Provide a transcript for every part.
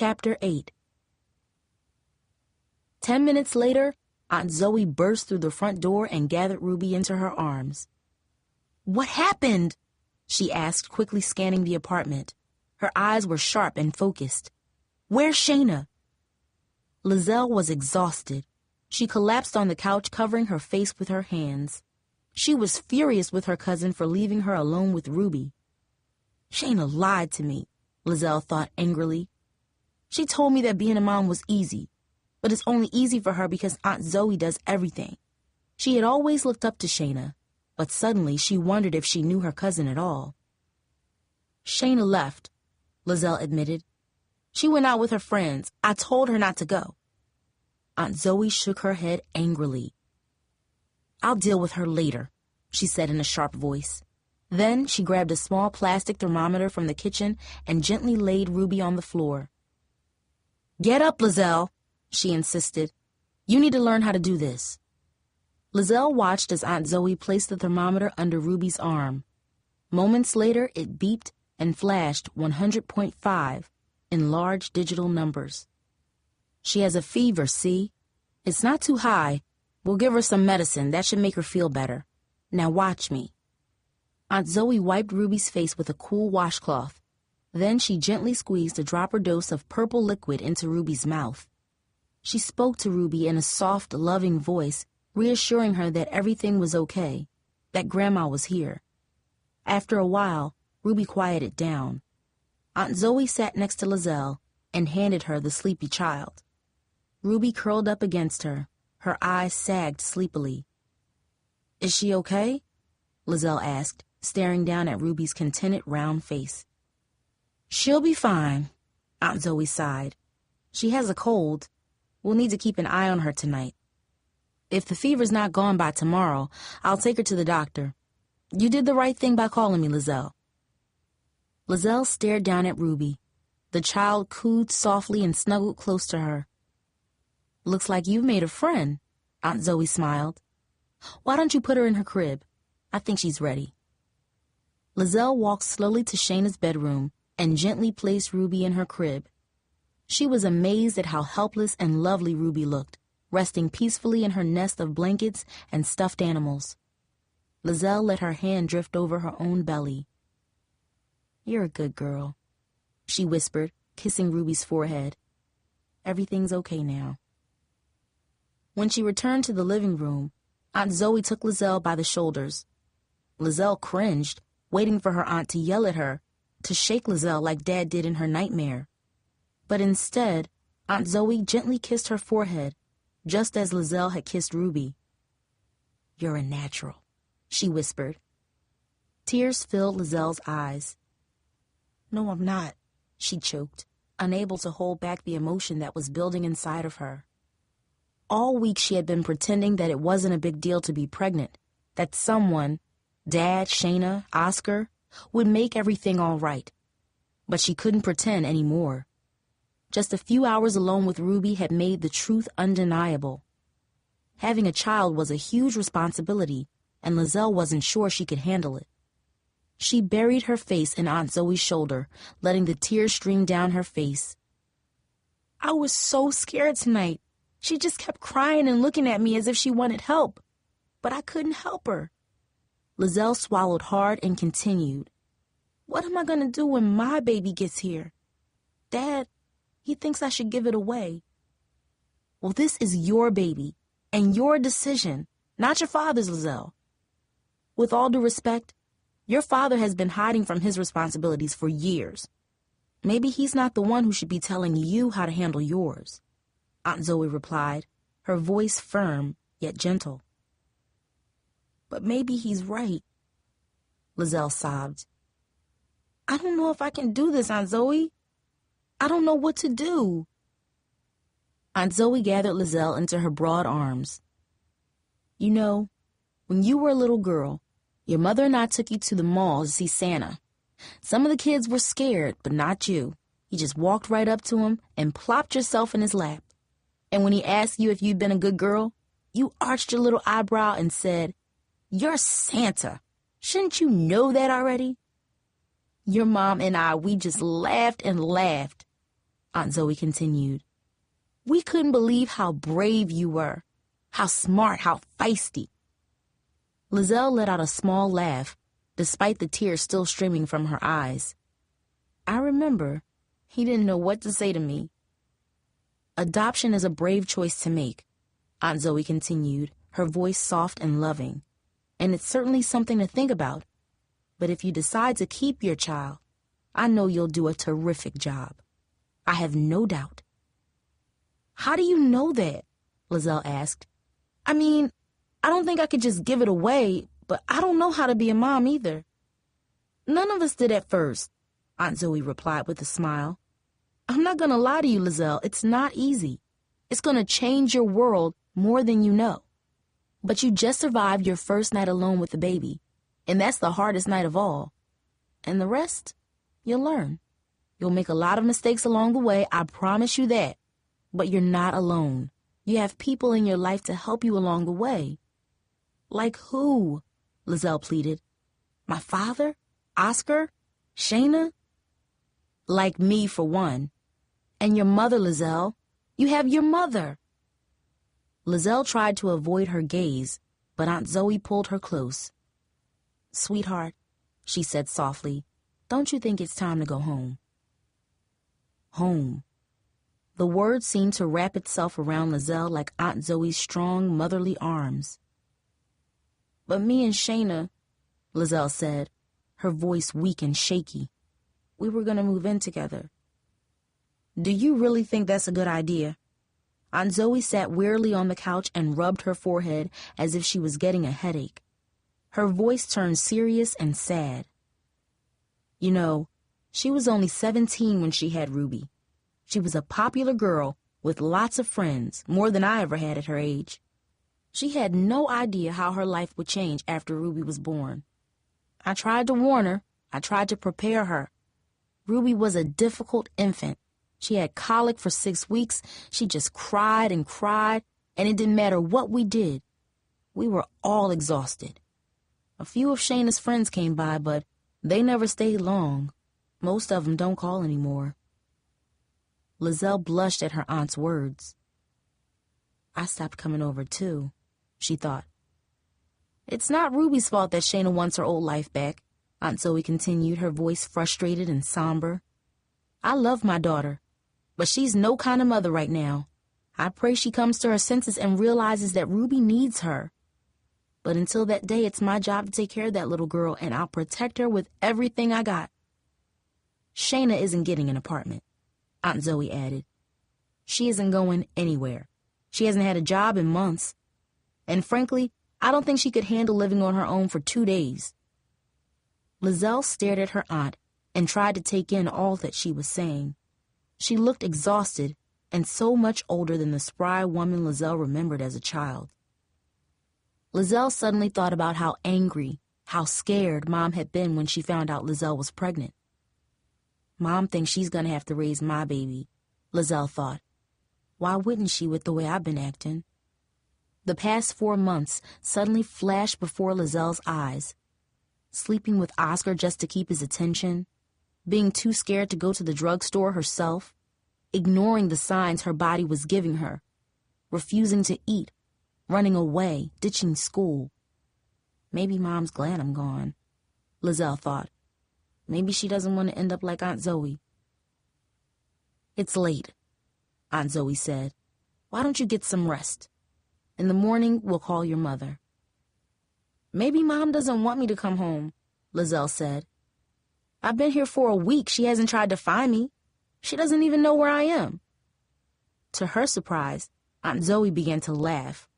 Chapter 8. 10 minutes later, Aunt Zoe burst through the front door and gathered Ruby into her arms. "What happened?" she asked, quickly scanning the apartment. Her eyes were sharp and focused. "Where's Shayna?" Liselle was exhausted. She collapsed on the couch, covering her face with her hands. She was furious with her cousin for leaving her alone with Ruby. "Shayna lied to me," Liselle thought angrily. "She told me that being a mom was easy, but it's only easy for her because Aunt Zoe does everything." She had always looked up to Shayna, but suddenly she wondered if she knew her cousin at all. "Shayna left," Liselle admitted. "She went out with her friends. I told her not to go." Aunt Zoe shook her head angrily. "I'll deal with her later," she said in a sharp voice. Then she grabbed a small plastic thermometer from the kitchen and gently laid Ruby on the floor. "Get up, Liselle," she insisted. "You need to learn how to do this." Liselle watched as Aunt Zoe placed the thermometer under Ruby's arm. Moments later, it beeped and flashed 100.5 in large digital numbers. "She has a fever, see? It's not too high. We'll give her some medicine. That should make her feel better. Now watch me." Aunt Zoe wiped Ruby's face with a cool washcloth. Then she gently squeezed a dropper dose of purple liquid into Ruby's mouth. She spoke to Ruby in a soft, loving voice, reassuring her that everything was okay, that Grandma was here. After a while, Ruby quieted down. Aunt Zoe sat next to Liselle and handed her the sleepy child. Ruby curled up against her. Her eyes sagged sleepily. "Is she okay?" Liselle asked, staring down at Ruby's contented, round face. "She'll be fine," Aunt Zoe sighed. "She has a cold. We'll need to keep an eye on her tonight. If the fever's not gone by tomorrow, I'll take her to the doctor. You did the right thing by calling me, Liselle." Liselle stared down at Ruby. The child cooed softly and snuggled close to her. "Looks like you've made a friend," Aunt Zoe smiled. "Why don't you put her in her crib? I think she's ready." Liselle walked slowly to Shayna's bedroom and gently placed Ruby in her crib. She was amazed at how helpless and lovely Ruby looked, resting peacefully in her nest of blankets and stuffed animals. Liselle let her hand drift over her own belly. "You're a good girl," she whispered, kissing Ruby's forehead. "Everything's okay now." When she returned to the living room, Aunt Zoe took Liselle by the shoulders. Liselle cringed, waiting for her aunt to yell at her, to shake Liselle like Dad did in her nightmare. But instead, Aunt Zoe gently kissed her forehead, just as Liselle had kissed Ruby. "You're a natural," she whispered. Tears filled Liselle's eyes. "No, I'm not," she choked, unable to hold back the emotion that was building inside of her. All week she had been pretending that it wasn't a big deal to be pregnant, that someone, Dad, Shayna, Oscar, would make everything all right. But she couldn't pretend anymore. Just a few hours alone with Ruby had made the truth undeniable. Having a child was a huge responsibility, and Liselle wasn't sure she could handle it. She buried her face in Aunt Zoe's shoulder, letting the tears stream down her face. "I was so scared tonight. She just kept crying and looking at me as if she wanted help. But I couldn't help her." Liselle swallowed hard and continued. "What am I going to do when my baby gets here? Dad, he thinks I should give it away." "Well, this is your baby and your decision, not your father's, Liselle. With all due respect, your father has been hiding from his responsibilities for years. Maybe he's not the one who should be telling you how to handle yours," Aunt Zoe replied, her voice firm yet gentle. "But maybe he's right," Liselle sobbed. "I don't know if I can do this, Aunt Zoe. I don't know what to do." Aunt Zoe gathered Liselle into her broad arms. "You know, when you were a little girl, your mother and I took you to the mall to see Santa. Some of the kids were scared, but not you. You just walked right up to him and plopped yourself in his lap. And when he asked you if you'd been a good girl, you arched your little eyebrow and said, 'You're Santa. Shouldn't you know that already?' Your mom and I, we just laughed and laughed. Aunt Zoe continued. We couldn't believe how brave you were, how smart, how feisty. Liselle let out a small laugh, despite the tears still streaming from her eyes. I remember. He didn't know what to say to me. Adoption is a brave choice to make, Aunt Zoe continued, her voice soft and loving. And it's certainly something to think about. But if you decide to keep your child, I know you'll do a terrific job. I have no doubt. How do you know that? Liselle asked. I mean, I don't think I could just give it away, but I don't know how to be a mom either. None of us did at first, Aunt Zoe replied with a smile. I'm not going to lie to you, Liselle. It's not easy. It's going to change your world more than you know. But you just survived your first night alone with the baby, and that's the hardest night of all. And the rest, you'll learn. You'll make a lot of mistakes along the way, I promise you that. But you're not alone. You have people in your life to help you along the way. Like who? Liselle pleaded. My father? Oscar? Shayna? Like me, for one. And your mother, Liselle. You have your mother. Liselle tried to avoid her gaze, but Aunt Zoe pulled her close. Sweetheart, she said softly, don't you think it's time to go home? Home. The word seemed to wrap itself around Liselle like Aunt Zoe's strong, motherly arms. But me and Shayna, Liselle said, her voice weak and shaky, we were going to move in together. Do you really think that's a good idea? Aunt Zoe sat wearily on the couch and rubbed her forehead as if she was getting a headache. Her voice turned serious and sad. You know, she was only 17 when she had Ruby. She was a popular girl with lots of friends, more than I ever had at her age. She had no idea how her life would change after Ruby was born. I tried to warn her. I tried to prepare her. Ruby was a difficult infant. She had colic for 6 weeks. She just cried, and it didn't matter what we did. We were all exhausted. A few of Shayna's friends came by, but they never stayed long. Most of them don't call anymore. Liselle blushed at her aunt's words. I stopped coming over too, she thought. It's not Ruby's fault that Shayna wants her old life back, Aunt Zoe continued, her voice frustrated and somber. I love my daughter, but she's no kind of mother right now. I pray she comes to her senses and realizes that Ruby needs her. But until that day, it's my job to take care of that little girl, and I'll protect her with everything I got. Shayna isn't getting an apartment, Aunt Zoe added. She isn't going anywhere. She hasn't had a job in months. And frankly, I don't think she could handle living on her own for 2 days. Liselle stared at her aunt and tried to take in all that she was saying. She looked exhausted and so much older than the spry woman Liselle remembered as a child. Liselle suddenly thought about how angry, how scared Mom had been when she found out Liselle was pregnant. Mom thinks she's going to have to raise my baby, Liselle thought. Why wouldn't she with the way I've been acting? The past 4 months suddenly flashed before Lizelle's eyes. Sleeping with Oscar just to keep his attention, being too scared to go to the drugstore herself, ignoring the signs her body was giving her, refusing to eat, running away, ditching school. Maybe Mom's glad I'm gone, Liselle thought. Maybe she doesn't want to end up like Aunt Zoe. It's late, Aunt Zoe said. Why don't you get some rest? In the morning, we'll call your mother. Maybe Mom doesn't want me to come home, Liselle said. I've been here for a week. She hasn't tried to find me. She doesn't even know where I am. To her surprise, Aunt Zoe began to laugh.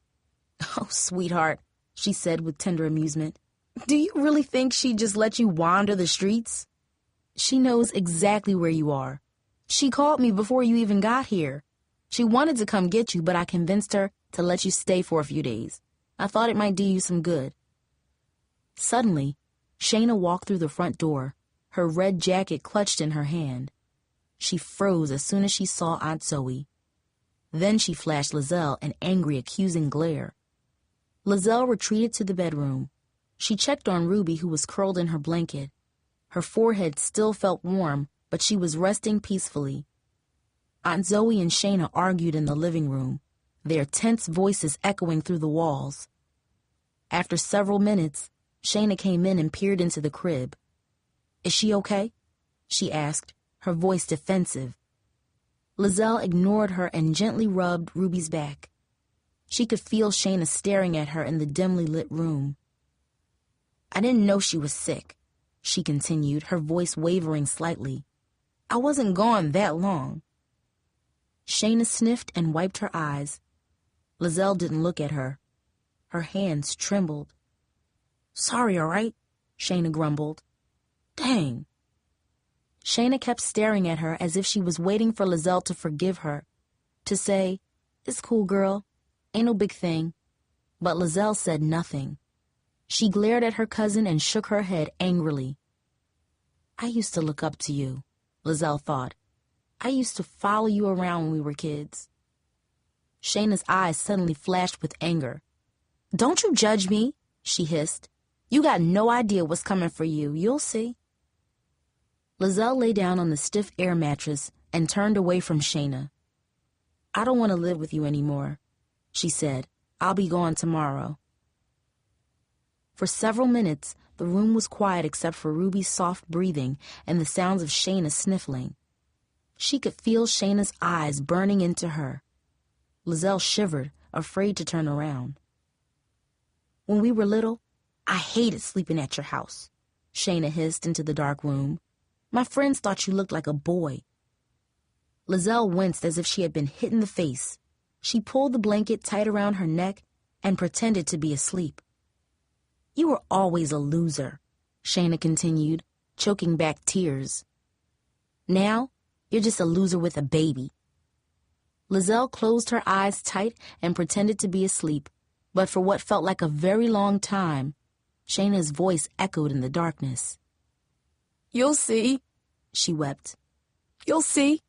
Oh, sweetheart, she said with tender amusement. Do you really think she'd just let you wander the streets? She knows exactly where you are. She called me before you even got here. She wanted to come get you, but I convinced her to let you stay for a few days. I thought it might do you some good. Suddenly, Shayna walked through the front door, her red jacket clutched in her hand. She froze as soon as she saw Aunt Zoe. Then she flashed Liselle an angry, accusing glare. Liselle retreated to the bedroom. She checked on Ruby, who was curled in her blanket. Her forehead still felt warm, but she was resting peacefully. Aunt Zoe and Shayna argued in the living room, their tense voices echoing through the walls. After several minutes, Shayna came in and peered into the crib. "Is she okay?" she asked, her voice defensive. Liselle ignored her and gently rubbed Ruby's back. She could feel Shayna staring at her in the dimly lit room. "I didn't know she was sick," she continued, her voice wavering slightly. "I wasn't gone that long." Shayna sniffed and wiped her eyes. Liselle didn't look at her. Her hands trembled. "Sorry, all right?" Shayna grumbled. "Dang." Shayna kept staring at her as if she was waiting for Liselle to forgive her, to say, "It's cool, girl. Ain't no big thing." But Liselle said nothing. She glared at her cousin and shook her head angrily. "I used to look up to you," Liselle thought. "I used to follow you around when we were kids." Shayna's eyes suddenly flashed with anger. "Don't you judge me," she hissed. "You got no idea what's coming for you. You'll see." Liselle lay down on the stiff air mattress and turned away from Shayna. "I don't want to live with you anymore," she said. "I'll be gone tomorrow." For several minutes, the room was quiet except for Ruby's soft breathing and the sounds of Shayna sniffling. She could feel Shayna's eyes burning into her. Liselle shivered, afraid to turn around. "When we were little, I hated sleeping at your house," Shayna hissed into the dark room. "My friends thought you looked like a boy." Liselle winced as if she had been hit in the face. She pulled the blanket tight around her neck and pretended to be asleep. "You were always a loser," Shayna continued, choking back tears. "Now, you're just a loser with a baby." Liselle closed her eyes tight and pretended to be asleep, but for what felt like a very long time, Shayna's voice echoed in the darkness. "You'll see," she wept. "You'll see."